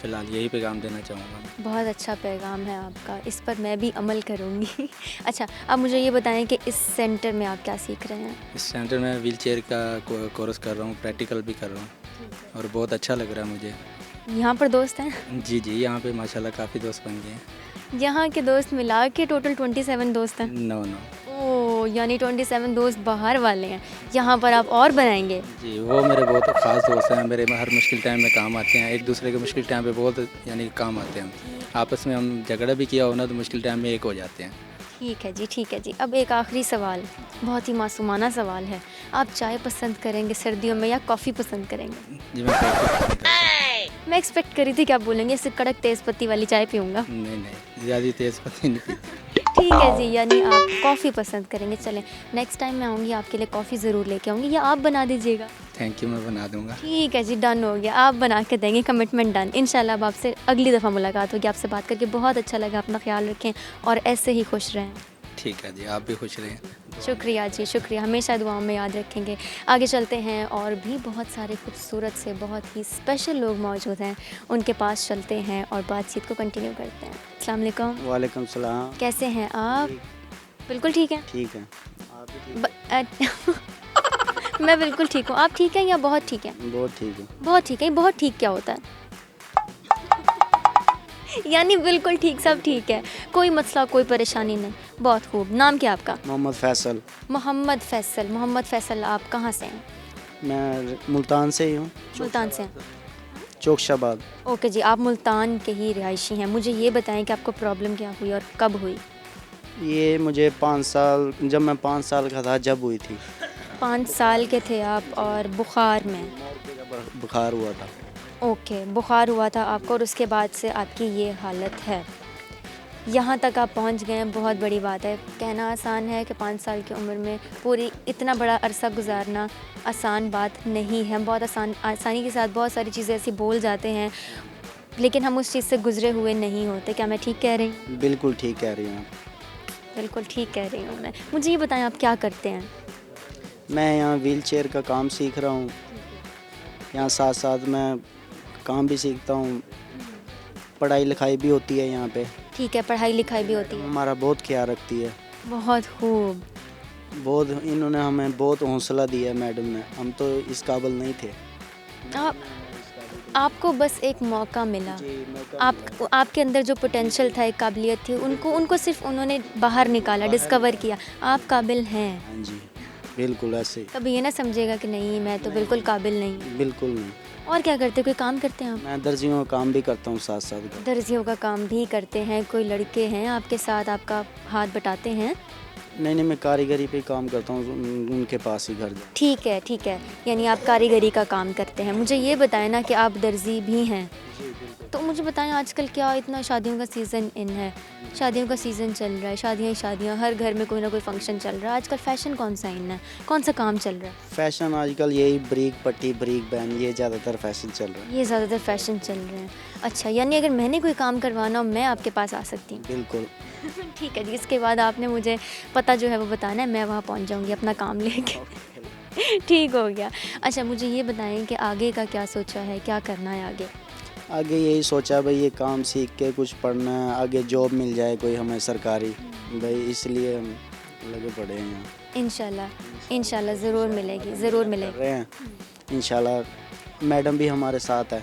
फ़िलहाल यही पैगाम देना चाहूँगा। बहुत अच्छा पैगाम है आपका, इस पर मैं भी अमल करूँगी। अच्छा, अब मुझे ये बताएं कि इस सेंटर में आप क्या सीख रहे हैं? इस सेंटर में व्हील चेयर का कोर्स कर रहा हूँ, प्रैक्टिकल भी कर रहा हूँ और बहुत अच्छा लग रहा है मुझे। यहाँ पर दोस्त हैं? जी जी, यहाँ पे माशाल्लाह काफ़ी दोस्त बन गए हैं। यहाँ के दोस्त मिला के टोटल 27 दोस्त हैं? No no. ओह, यानी 27 दोस्त बाहर वाले हैं। यहाँ पर आप और बनाएंगे? जी, वो मेरे बहुत ख़ास दोस्त हैं। मेरे हर मुश्किल टाइम में काम आते हैं। एक दूसरे के मुश्किल टाइम पे बहुत यानी काम आते हैं। आपस में हम झगड़ा भी किया हो ना तो मुश्किल टाइम में एक हो जाते हैं। ठीक है जी, ठीक है जी। अब एक आखिरी सवाल, बहुत ही मासूमाना सवाल है। आप चाय पसंद करेंगे सर्दियों में या कॉफ़ी पसंद करेंगे? जी मैं कॉफ़ी पसंद करता हूँ। मैं एक्सपेक्ट करी थी कि आप बोलेंगे इससे कड़क तेज़ पत्ती वाली चाय पीऊँगा। नहीं नहीं, ज़्यादा तेज़ पत्ती नहीं पीती। ठीक है जी, यानी आप कॉफ़ी पसंद करेंगे। चलें, नेक्स्ट टाइम मैं आऊँगी आपके लिए कॉफ़ी ज़रूर लेके आऊँगी, या आप बना दीजिएगा? थैंक यू, मैं बना दूँगा। ठीक है जी, डन हो गया। आप बना के देंगे, कमिटमेंट डन। इंशाल्लाह अब आपसे अगली दफ़ा मुलाकात होगी। आपसे बात करके बहुत अच्छा लगा। अपना ख्याल रखें और ऐसे ही खुश रहें। ठीक है जी, आप भी खुश रहें। शुक्रिया जी, शुक्रिया। हमेशा दुआओं में याद रखेंगे। आगे चलते हैं, और भी बहुत सारे खूबसूरत से बहुत ही स्पेशल लोग मौजूद हैं, उनके पास चलते हैं और बातचीत को कंटिन्यू करते हैं। अस्सलाम वालेकुम। वालेकुम सलाम। कैसे हैं आप? बिल्कुल ठीक है। ठीक है, आप भी ठीक मैं बिल्कुल ठीक हूँ। आप ठीक हैं या बहुत ठीक हैं? बहुत ठीक है। बहुत ठीक है। बहुत ठीक क्या होता है? यानी बिल्कुल ठीक, सब ठीक है, कोई मसला कोई परेशानी नहीं। बहुत खूब। नाम क्या आपका? मोहम्मद फैसल। मोहम्मद फैसल। मोहम्मद फैसल, आप कहाँ से हैं? मैं मुल्तान से ही हूँ, मुल्तान से हैं। चौकशाबाद। ओके जी, आप मुल्तान के ही रिहायशी हैं। मुझे ये बताएं कि आपको प्रॉब्लम क्या हुई और कब हुई? ये मुझे 5 साल, जब मैं 5 साल का था जब हुई थी। 5 साल के थे आप, और बुखार में? बुखार हुआ था। ओके, बुखार हुआ था आपको और उसके बाद से आपकी ये हालत है। यहाँ तक आप पहुँच गए हैं, बहुत बड़ी बात है। कहना आसान है कि 5 साल की उम्र में पूरी इतना बड़ा अरसा गुजारना आसान बात नहीं है। बहुत आसानी के साथ बहुत सारी चीज़ें ऐसी बोल जाते हैं, लेकिन हम उस चीज़ से गुजरे हुए नहीं होते। क्या मैं ठीक कह रही हूँ? बिल्कुल ठीक कह रही हूँ। बिल्कुल ठीक कह रही हूँ मैं। मुझे ये बताएं, आप क्या करते हैं? मैं यहाँ व्हील चेयर का काम सीख रहा हूँ। यहाँ साथ साथ मैं काम भी सीखता हूँ, पढ़ाई लिखाई भी होती है यहाँ पे। ठीक है, पढ़ाई लिखाई भी होती है। हमारा बहुत ख्याल रखती है। बहुत खूब। बहुत, इन्होंने हमें बहुत हौसला दिया मैडम ने। हम तो इस काबिल नहीं थे। आपको बस एक मौका मिला। आपके अंदर जो पोटेंशियल था, एक काबिलियत थी, उनको सिर्फ उन्होंने बाहर निकाला, डिस्कवर किया। आप काबिल हैं। हाँ जी, बिल्कुल ऐसे ही। कभी ये ना समझेगा कि नहीं, मैं तो बिल्कुल काबिल नहीं। बिल्कुल नहीं। और क्या करते, कोई काम करते हैं आप? मैं दर्जियों का काम भी करता हूँ साथ साथ। दर्जियों का काम भी करते हैं। कोई लड़के हैं आपके साथ, आपका हाथ बटाते हैं? नहीं नहीं, मैं कारीगरी पे काम करता हूँ, उनके पास ही घर जा। ठीक है, ठीक है, यानी आप कारीगरी का काम करते हैं। मुझे ये बताएं ना कि आप दर्जी भी हैं, तो मुझे बताएं आजकल क्या इतना शादियों का सीज़न इन है, शादियों का सीज़न चल रहा है, शादियाँ ही शादियाँ, हर घर में कोई ना कोई फंक्शन चल रहा है। आजकल फ़ैशन कौन सा इन है, कौन सा काम चल रहा है? फैशन आजकल यही ब्रीक पट्टी, ब्रीक बैन, ये ज़्यादातर फैशन चल रहा है। ये ज़्यादातर फ़ैशन चल रहे हैं। अच्छा, यानी अगर मैंने कोई काम करवाना हो, मैं आपके पास आ सकती हूँ? बिल्कुल। ठीक है जी, इसके बाद आपने मुझे पता जो है वो बताना है, मैं वहाँ पहुँच जाऊँगी अपना काम लेके। ठीक हो गया। अच्छा, मुझे ये बताएं कि आगे का क्या सोचा है, क्या करना है आगे? आगे यही सोचा भाई ये काम सीख के कुछ पढ़ना है, आगे जॉब मिल जाए कोई हमें सरकारी, भाई इसलिए हम लगे पड़े हैं यहाँ। इंशाल्लाह ज़रूर मिलेगी, ज़रूर कर मिलेगी। रहे हैं इंशाल्लाह। मैडम भी हमारे साथ है।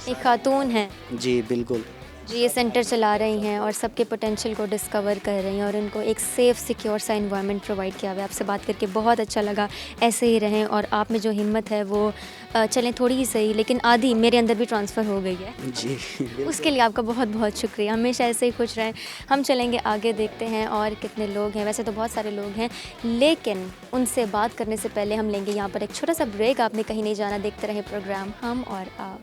एक खातून है जी बिल्कुल। जी, ये सेंटर चला रही हैं और सबके पोटेंशियल को डिस्कवर कर रही हैं और उनको एक सेफ़ सिक्योर सा एनवायरनमेंट प्रोवाइड किया हुआ है। आपसे बात करके बहुत अच्छा लगा। ऐसे ही रहें और आप में जो हिम्मत है वो चलें थोड़ी ही सही, लेकिन आधी मेरे अंदर भी ट्रांसफ़र हो गई है। जी बिल्कुल। उसके लिए आपका बहुत बहुत शुक्रिया। हमेशा ऐसे ही खुश रहें। हम चलेंगे आगे, देखते हैं और कितने लोग हैं। वैसे तो बहुत सारे लोग हैं, लेकिन उनसे बात करने से पहले हम लेंगे यहाँ पर एक छोटा सा ब्रेक। आपने कहीं नहीं जाना, देखते रहें प्रोग्राम हम और आप।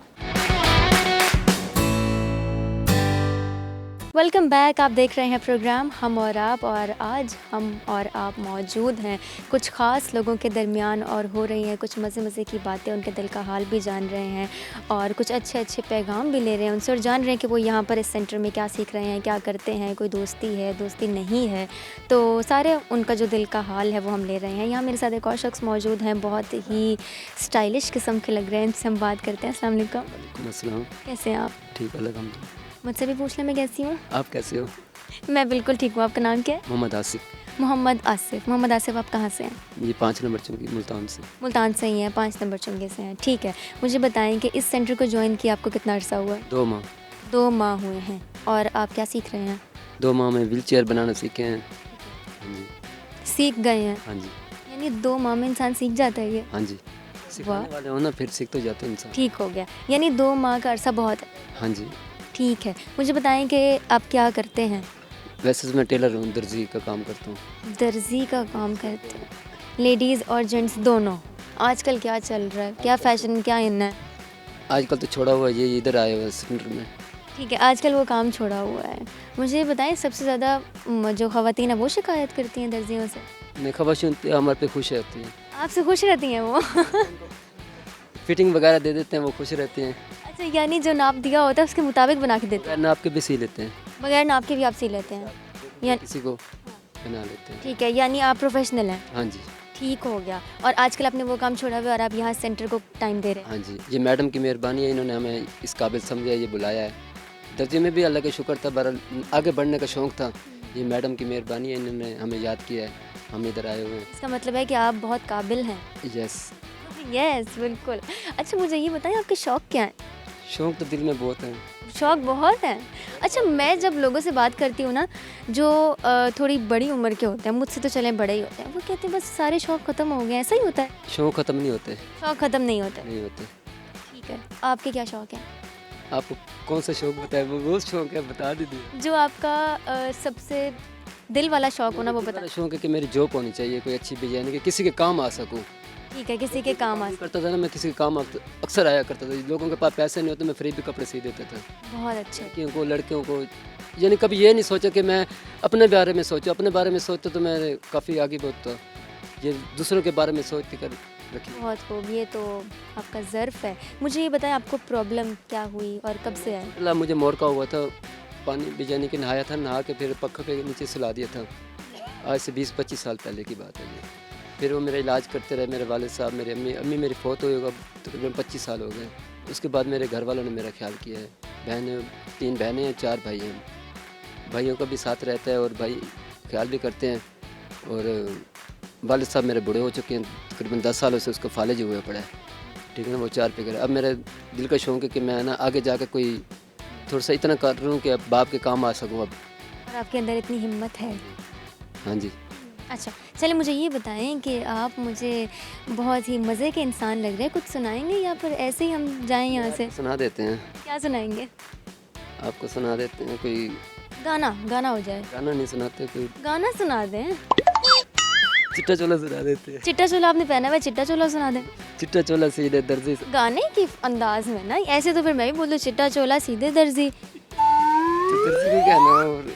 Welcome back. आप देख रहे हैं प्रोग्राम हम और आप, और आज हम और आप मौजूद हैं कुछ ख़ास लोगों के दरमियान और हो रही हैं कुछ मज़े मज़े की बातें। उनके दिल का हाल भी जान रहे हैं और कुछ अच्छे अच्छे पैगाम भी ले रहे हैं उनसे, और जान रहे हैं कि वो यहाँ पर इस सेंटर में क्या सीख रहे हैं, क्या करते हैं, कोई दोस्ती है, दोस्ती नहीं है। तो सारे उनका जो दिल का हाल है वो हम ले रहे हैं। यहाँ मेरे साथ एक और शख्स मौजूद हैं, बहुत ही स्टाइलिश किस्म के लग रहे हैं। इनसे हम बात करते हैं। अस्सलाम वालेकुम। वालेकुम अस्सलाम। कैसे हैं आप? ठीक अलहम्दुलिल्लाह। मुझसे भी पूछ लें मैं कैसी हूँ? आप कैसे हो? मैं बिल्कुल ठीक हूँ। आपका नाम क्या है? मोहम्मद आसिफ। मोहम्मद आसिफ। मोहम्मद आसिफ, आप कहाँ से हैं? ये 5 नंबर चौकी मुल्तान से। मुल्तान से ही हैं, 5 नंबर चुंगे से हैं। ठीक है, मुझे बताएं कि इस सेंटर को ज्वाइन किया आपको कितना अर्सा हुआ? 2 माह। 2 माह हुए हैं। और आप क्या सीख रहे हैं? 2 माह में व्हील चेयर बनाना सीखे हैं। हाँ जी। सीख गए हैं? हाँ जी। यानी 2 माह में इंसान सीख जाता है ये? हाँ जी। सिखाने वाले हो ना, फिर सीख तो जाते हैं इंसान। ठीक हो गया, यानी 2 माह का अरसा बहुत है। हाँ जी। ठीक है, मुझे बताएं कि आप क्या करते हैं? वैसे तो मैं टेलर हूँ, दर्जी का काम करता हूँ। दर्जी का काम करते हैं। लेडीज़ और जेंट्स दोनों। आजकल क्या चल रहा है, क्या फ़ैशन, क्या इन है? आजकल तो छोड़ा हुआ है, ये इधर आए हुए हैं सेंटर में। ठीक है, आजकल वो काम छोड़ा हुआ है। मुझे बताएं सबसे ज़्यादा जो ख़वातीन है वो शिकायत करती हैं दर्जियों से? नहीं, खबर सुनते हमारे पे खुश रहती हैं। आपसे खुश रहती हैं वो? फिटिंग वगैरह दे देते हैं, वो खुश रहते हैं। अच्छा, यानी जो नाप दिया होता है उसके मुताबिक बना के देते हैं? नाप के भी सी लेते हैं। बगैर नाप के भी आप सी लेते हैं? या किसी को बना लेते हैं। ठीक है, यानी आप प्रोफेशनल हैं। हाँ जी। ठीक हो गया। और आजकल आपने वो काम छोड़ा हुआ है और आप यहाँ सेंटर को टाइम दे रहे हैं? हाँ जी, ये मैडम की मेहरबानी है, इन्होंने हमें इस काबिल समझा, ये बुलाया है। दर्जे में भी अल्लाह का शुक्र था, बहरहाल आगे बढ़ने का शौक़ था। ये मैडम की मेहरबानी है, इन्होंने हमें याद किया है, हम इधर आए हुए हैं। इसका मतलब है कि आप बहुत काबिल हैं। यस। यस, बिल्कुल। अच्छा, मुझे ये बताएं आपके शौक़ क्या हैं? शौक़ तो दिल में बहुत है। शौक़ बहुत है। अच्छा, मैं जब लोगों से बात करती हूँ ना, जो थोड़ी बड़ी उम्र के होते हैं, मुझसे तो चलें बड़े ही होते हैं, वो कहते हैं बस सारे शौक़ ख़त्म हो गए। ऐसा ही होता है? शौक़ ख़त्म नहीं होते। शौक़ ख़त्म नहीं होते? नहीं होते। ठीक है, आपके क्या शौक़ हैं? आपको कौन सा शौक़ बताए? वो बहुत शौक़ है, बता दीजिए। जो आपका सबसे दिल वाला शौक़ हो ना, वो बता। शौक़ है कि मेरी जॉब होनी चाहिए, कोई अच्छी भी, यानी कि किसी के काम आ सकूँ। ठीक है, किसी के काम आ। करता था ना मैं, किसी के काम अक्सर आया करता था। लोगों के पास पैसे नहीं होते, मैं फ्री भी कपड़े सी देता था। बहुत अच्छे। लड़कियों को, लड़कियों को, यानी कभी ये नहीं सोचा कि मैं अपने बारे में सोचूं। अपने बारे में सोचता तो मैं काफ़ी आगे बढ़ता। ये दूसरों के बारे में सोच के कर रखी। बहुत खूब, ये तो आपका ज़र्फ़ है। मुझे ये बताएं आपको प्रॉब्लम क्या हुई और कब से आई? अल्लाह, मुझे मोरका हुआ था, पानी भी यानी कि नहाया था, नहा के फिर पक्का के नीचे सुला दिया था। आज से 20-25 साल पहले की बात है ये। फिर वो मेरा इलाज करते रहे, मेरे वालिद साहब, मेरी अम्मी मेरी फौत हुई होगा तकरीबन 25 साल हो गए। उसके बाद मेरे घर वालों ने मेरा ख्याल किया है। 3 बहनें हैं, 4 भाई हैं। भाइयों का भी साथ रहता है और भाई ख्याल भी करते हैं। और वालिद साहब मेरे बूढ़े हो चुके हैं, तकरीबन 10 सालों से उसको फालिज हुआ पड़ा है। ठीक है ना, वो 4 पे करे। अब मेरे दिल का शौक़ है कि मैं ना आगे जाकर कोई थोड़ा सा इतना कर रहा हूँ कि अब बाप के काम आ सकूँ अब। और आपके अंदर इतनी हिम्मत है। हाँ जी। अच्छा, चलिए मुझे ये बताएं कि आप मुझे बहुत ही मज़े के इंसान लग रहे हैं। कुछ सुनाएंगे या फिर ऐसे ही हम जाएं यहाँ से? सुना देते हैं। क्या सुनाएंगे? आपको सुना देते हैं कोई गाना हो जाए। गाना नहीं सुनाते, कोई गाना सुना दें। चिट्टा चोला सुना देते हैं। चिट्टा चोला आपने पहना हुआ है, चिट्टा चोला सुना दें। चिट्टा चोला सीधे दर्जी से। गाने की अंदाज में ना, ऐसे तो फिर मैं भी बोल दूँ चिट्टा चोला सीधे दर्जी। तो दर्जी को कहना, और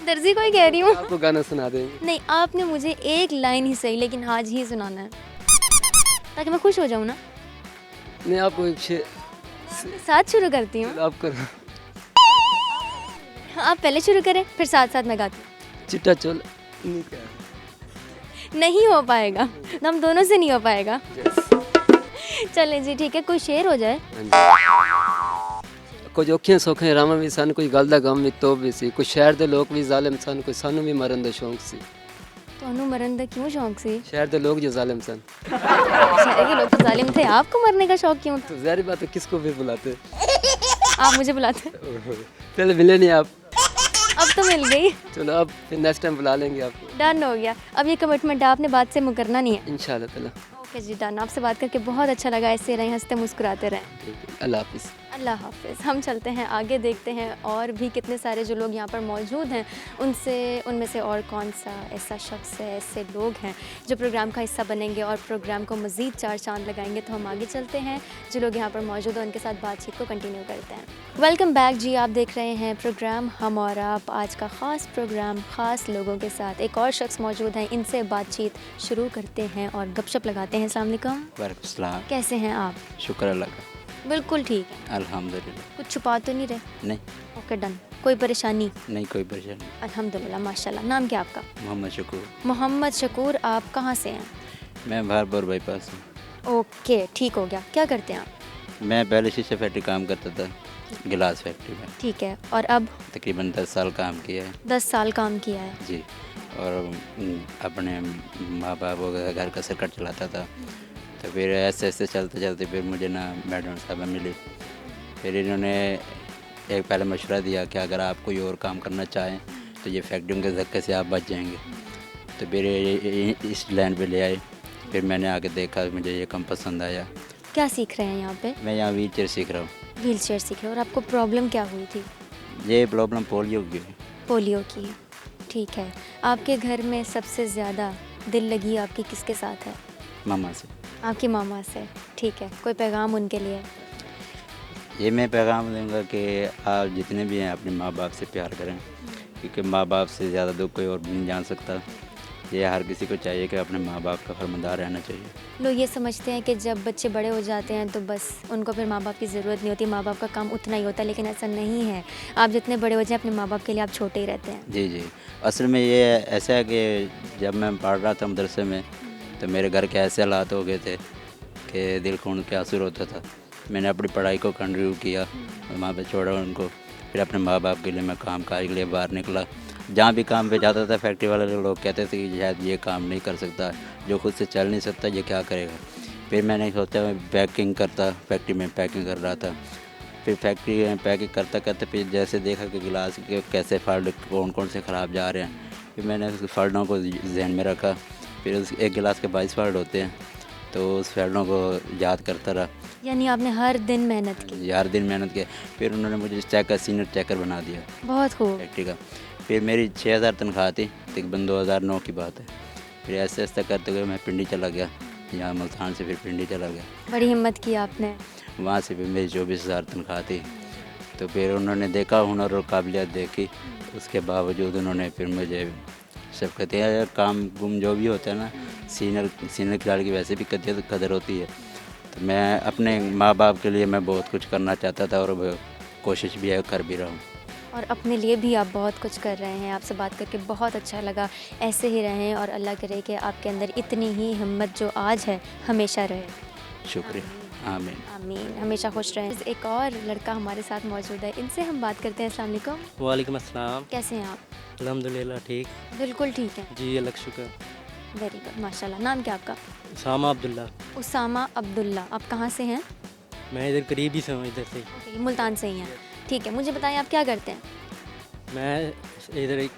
दर्जी को ही कह रही हूँ। आपको गाना सुना देंगे। नहीं, आपने मुझे एक लाइन ही सही, लेकिन आज ही सुनाना है ताकि मैं खुश हो जाऊँ ना। नहीं, आपको एक शेर आपके साथ शुरू करती हूँ। आप करो। आप पहले शुरू करें, फिर साथ साथ मैं गाती हूँ। चिट्टा चोला नहीं कहा। नहीं हो पाएगा, हम दोनों से नहीं हो पाएगा। चलें जी, ठीक है, कोई शेर हो जाए। हाँ जी। कुछ औखियां सौखियां रावां भी सन, कोई गल दा गम भी तो भी सी, कोई शहर दे लोग भी जालिम सन, कोई सानू भी मरन दा शौक सी। ਤੁਹਾਨੂੰ मरन का क्यों शौक सी? शहर दे लोग जो जालिम सन, शहर के लोग तो जालिम थे, आपको मरने का शौक क्यों था? तो ज़ाहिर बात है किसको भी बुलाते। आप मुझे बुलाते, पहले मिले नहीं आप, अब तो मिल गई। चलो अब फिर नेक्स्ट टाइम बुला लेंगे आपको डन हो गया, अब ये कमिटमेंट है, आपने बात से मुकरना नहीं है। इंशाल्लाह ताला। ओके जी डन, आपसे बात करके बहुत अच्छा लगा, ऐसे रहें, हंसते मुस्कुराते रहें। ठीक है, अल्लाह हाफिज़। अल्लाह हाफिज़। हम चलते हैं आगे, देखते हैं और भी कितने सारे जो लोग यहाँ पर मौजूद हैं, उनमें से और कौन सा ऐसा शख्स है, ऐसे लोग हैं जो प्रोग्राम का हिस्सा बनेंगे और प्रोग्राम को मज़ीद 4 चांद लगाएंगे। तो हम आगे चलते हैं, जो लोग यहाँ पर मौजूद हैं उनके साथ बातचीत को कंटिन्यू करते हैं। वेलकम बैक जी, आप देख रहे हैं प्रोग्राम हम और आप। आज का ख़ास प्रोग्राम ख़ास लोगों के साथ, एक और शख्स मौजूद हैं, इनसे बातचीत शुरू करते हैं और गपशप लगाते हैं। अस्सलाम वालेकुम। वालेकुम सलाम। कैसे हैं आप? शुक्र अल्लाह का। बिल्कुल ठीक है, अल्हम्दुलिल्लाह। कुछ छुपा तो नहीं रहे? नहीं ओके डन, कोई परेशानी? नहीं कोई परेशानी। अल्हम्दुलिल्लाह माशाल्लाह। नाम क्या आपका? मोहम्मद शकूर। मोहम्मद शकूर। आप कहाँ से हैं? मैं भारपुर बाईपास हूँ। ओके ठीक हो गया। क्या करते हैं आप? मैं पहले शीशे फैक्ट्री काम करता था, गिलास फैक्ट्री में। ठीक है, और अब? तकरीबन 10 साल काम किया है 10 साल काम किया है। जी। और अपने माँ बाप वगैरह घर का सर्कट चलाता था। तो फिर ऐसे ऐसे चलते चलते फिर मुझे ना मैडम साहबा मिली। फिर इन्होंने एक पहले मशवरा दिया कि अगर आप कोई और काम करना चाहें तो ये फैक्ट्रियों के धक्के से आप बच जाएंगे। तो फिर इस लाइन पे ले आए। फिर मैंने आके देखा, मुझे ये काम पसंद आया। क्या सीख रहे हैं यहाँ पे? मैं यहाँ व्हील चेयर सीख रहा हूँ। व्हील चेयर सीख रहे हैं। और आपको प्रॉब्लम क्या हुई थी? ये प्रॉब्लम पोलियो की है। पोलियो की। ठीक है, आपके घर में सबसे ज़्यादा दिल लगी आपकी किसके साथ है? मामा से। आपकी मामा से। ठीक है, कोई पैगाम उनके लिए? ये मैं पैगाम दूँगा कि आप जितने भी हैं अपने माँ बाप से प्यार करें, क्योंकि माँ बाप से ज़्यादा दुख कोई और भी नहीं जान सकता। ये हर किसी को चाहिए कि अपने माँ बाप का फरमानदार रहना चाहिए। लोग ये समझते हैं कि जब बच्चे बड़े हो जाते हैं तो बस उनको फिर माँ बाप की ज़रूरत नहीं होती, माँ बाप का काम उतना ही होता है, लेकिन ऐसा नहीं है। आप जितने बड़े हो जाए अपने माँ बाप के लिए आप छोटे ही रहते हैं। जी जी, असल में ये ऐसा है कि जब मैं पढ़ रहा था मदरसे में तो मेरे घर के ऐसे हालात हो गए थे कि दिल खून के आंसू होता था। मैंने अपनी पढ़ाई को कंटिन्यू किया, वहाँ पे छोड़ा उनको। फिर अपने माँ बाप के लिए मैं काम काज के लिए बाहर निकला। जहाँ भी काम पे जाता था फैक्ट्री वाले लोग कहते थे कि शायद ये काम नहीं कर सकता, जो खुद से चल नहीं सकता, ये क्या करेगा। फिर मैंने सोचा मैं पैकिंग करता, फैक्ट्री में पैकिंग कर रहा था। फिर फैक्ट्री में पैकिंग करता करते फिर जैसे देखा कि गिलास के कैसे फल्ड कौन कौन से ख़राब जा रहे हैं, फिर मैंने उस फल्डों को जहन में रखा। फिर उस एक गिलास के 22 फल्ड होते हैं, तो उस फल्डों को याद करता रहा। यानी आपने हर दिन मेहनत की? हर दिन मेहनत की। फिर उन्होंने मुझे चेकर सीनियर चेकर बना दिया बहुत खूब। फैक्ट्री का। फिर मेरी 6000 तनख्वाह थी, तकरीबन 2009 की बात है। फिर ऐसे ऐसे करते हुए मैं पिंडी चला गया, यहाँ मुल्तान से फिर पिंडी चला गया। बड़ी हिम्मत की आपने। वहाँ से फिर मेरी 24,000 तनख्वाह थी। तो फिर उन्होंने देखा, हुनर और काबिलियत देखी, उसके बावजूद उन्होंने फिर मुझे सब कहते हैं यार काम गुम जो भी होता है ना, सीनियर खिलाड़ी की वैसे भी कदर होती है। तो मैं अपने माँ बाप के लिए मैं बहुत कुछ करना चाहता था और कोशिश भी है, कर भी रहा हूँ। और अपने लिए भी आप बहुत कुछ कर रहे हैं। आपसे बात करके बहुत अच्छा लगा। ऐसे ही रहें और अल्लाह करे कि आपके अंदर इतनी ही हिम्मत जो आज है हमेशा रहे। शुक्रिया। आमीन आमीन। हमेशा खुश रहें। एक और लड़का हमारे साथ मौजूद है, इनसे हम बात करते हैं। अस्सलाम वालेकुम। वालेकुम अस्सलाम। कैसे हैं आप? अल्हम्दुलिल्लाह ठीक। बिल्कुल ठीक है। जी अल्लाह का शुक्र। वेरी गुड माशाल्लाह। नाम क्या आपका? उसामा अब्दुल्ला। उसामा अब्दुल्ला। आप कहाँ से हैं? मैं इधर करीब ही से हूँ, इधर से। ओके, मुल्तान से ही हैं। ठीक है, मुझे बताएं आप क्या करते हैं? मैं इधर एक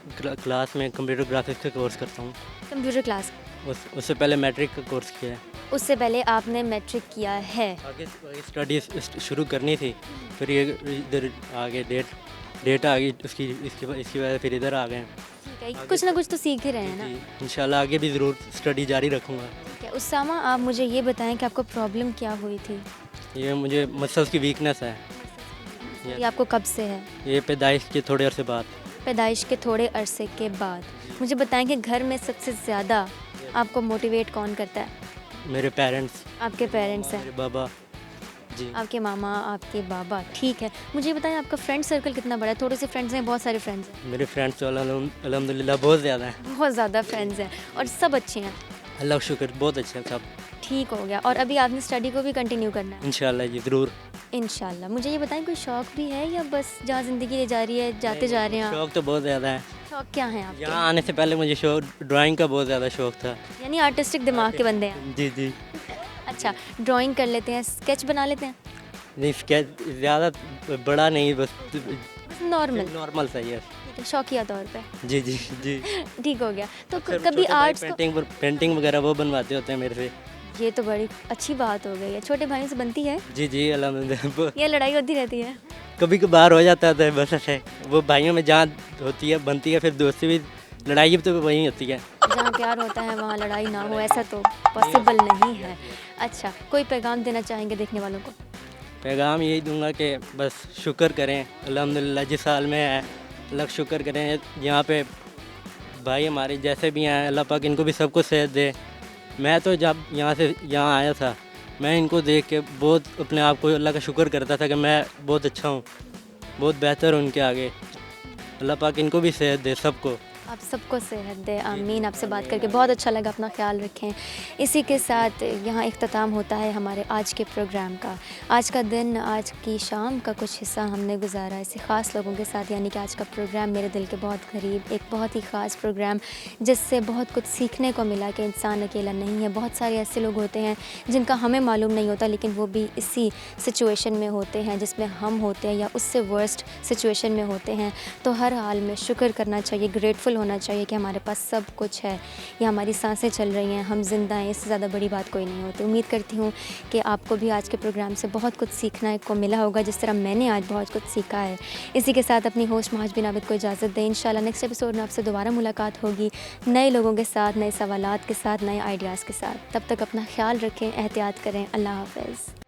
क्लास में कंप्यूटर ग्राफिक्स का कोर्स करता हूँ। Computer class? उससे पहले मैट्रिक का कोर्स किया है। उससे पहले आपने मैट्रिक किया है? आगे स्टडी शुरू करनी थी, फिर ये इधर आगे डेट आ गई इसकी वजह से फिर इधर आ गए। ठीक है, कुछ ना कुछ तो सीख ही रहे हैं ना। इंशाल्लाह आगे भी ज़रूर स्टडी जारी रखूँगा। ठीक है, उसामा आप मुझे ये बताएं कि आपको प्रॉब्लम क्या हुई थी? ये मुझे मसल्स की वीकनेस है। ये आपको कब से है? ये पैदाइश के थोड़े अरसे बाद। पैदाइश के थोड़े अरसे के बाद। मुझे बताएं कि घर में सबसे ज़्यादा आपको मोटिवेट कौन करता है? मेरे पेरेंट्स। आपके पेरेंट्स हैं? मेरे बाबा जी। आपके मामा, आपके बाबा। ठीक है, मुझे बताएं आपका फ्रेंड सर्कल कितना बड़ा है? थोड़े से फ्रेंड्स हैं, बहुत सारे फ्रेंड्स हैं? मेरे फ्रेंड्स तो अल्हम्दुलिल्लाह बहुत ज़्यादा हैं। बहुत ज़्यादा फ्रेंड्स हैं और सब अच्छे हैं? अल्लाह का शुक्र, बहुत अच्छे हैं सब। ठीक हो गया। और अभी आपने स्टडी को भी कंटिन्यू करना है? इंशाल्लाह जी ज़रूर। इंशाल्लाह। मुझे ये बताएं, कोई शौक़ भी है या बस जहाँ ज़िंदगी ले जा रही है जाते जा रहे हैं आप? शौक़ तो बहुत ज़्यादा है। शौक़ क्या है आपके? यहाँ आने से पहले मुझे ड्राइंग का बहुत ज़्यादा शौक़ था। यानी आर्टिस्टिक दिमाग के बंदे हैं? जी जी। अच्छा, ड्राइंग कर लेते हैं, स्केच बना लेते हैं? नहीं स्केच ज़्यादा बड़ा नहीं, बस नॉर्मल नॉर्मल सही है। ठीक है, शौकिया तौर पे। जी जी जी। ठीक हो गया। तो अक्सर कभी छोटे भाई आर्ट्स को, पेंटिंग वगैरह वो बनवाते होते हैं मेरे से। ये तो बड़ी अच्छी बात हो गई है। छोटे भाइयों से बनती है जी जी अल्हम्दुलिल्लाह। या लड़ाई होती रहती है? कभी कभार हो जाता है, बस ऐसे वो भाइयों में जहाँ होती है बनती है, फिर दोस्ती भी लड़ाई भी तो वहीं होती है। जहाँ प्यार होता है वहाँ लड़ाई ना हो, ऐसा तो पॉसिबल नहीं है। अच्छा, कोई पैगाम देना चाहेंगे देखने वालों को? पैगाम यही दूंगा कि बस शुक्र करें अल्हम्दुलिल्लाह, जिस हाल में है अल्लाह का शुक्र करें। यहाँ पे भाई हमारे जैसे भी हैं, अल्लाह पाक इनको भी सबको सेहत दे। मैं तो जब यहाँ से यहाँ आया था, मैं इनको देख के बहुत अपने आप को अल्लाह का शुक्र करता था कि मैं बहुत अच्छा हूँ, बहुत बेहतर हूँ उनके आगे। अल्लाह पाक इनको भी सेहत दे सबको। आप सबको सेहत दे, आमीन। आपसे बात करके बहुत अच्छा लगा, अपना ख्याल रखें। इसी के साथ यहाँ इख्तिताम होता है हमारे आज के प्रोग्राम का। आज का दिन, आज की शाम का कुछ हिस्सा हमने गुजारा ऐसे ख़ास लोगों के साथ, यानी कि आज का प्रोग्राम मेरे दिल के बहुत करीब, एक बहुत ही ख़ास प्रोग्राम जिससे बहुत कुछ सीखने को मिला कि इंसान अकेला नहीं है। बहुत सारे ऐसे लोग होते हैं जिनका हमें मालूम नहीं होता, लेकिन वो भी इसी सिचुएशन में होते हैं जिसमें हम होते हैं या उससे वर्स्ट सिचुएशन में होते हैं। तो हर हाल में शुक्र करना चाहिए, ग्रेटफुल होना चाहिए कि हमारे पास सब कुछ है, या हमारी सांसें चल रही हैं, हम जिंदा हैं, इससे ज़्यादा बड़ी बात कोई नहीं होती। उम्मीद करती हूँ कि आपको भी आज के प्रोग्राम से बहुत कुछ सीखना को मिला होगा, जिस तरह मैंने आज बहुत कुछ सीखा है। इसी के साथ अपनी होस्ट महज बिन आबिद को इजाज़त दें। इंशाल्लाह नेक्स्ट एपिसोड में आपसे दोबारा मुलाकात होगी, नए लोगों के साथ, नए सवालात के साथ, नए आइडियाज़ के साथ। तब तक अपना ख्याल रखें, एहतियात करें। अल्लाह हाफ़िज़।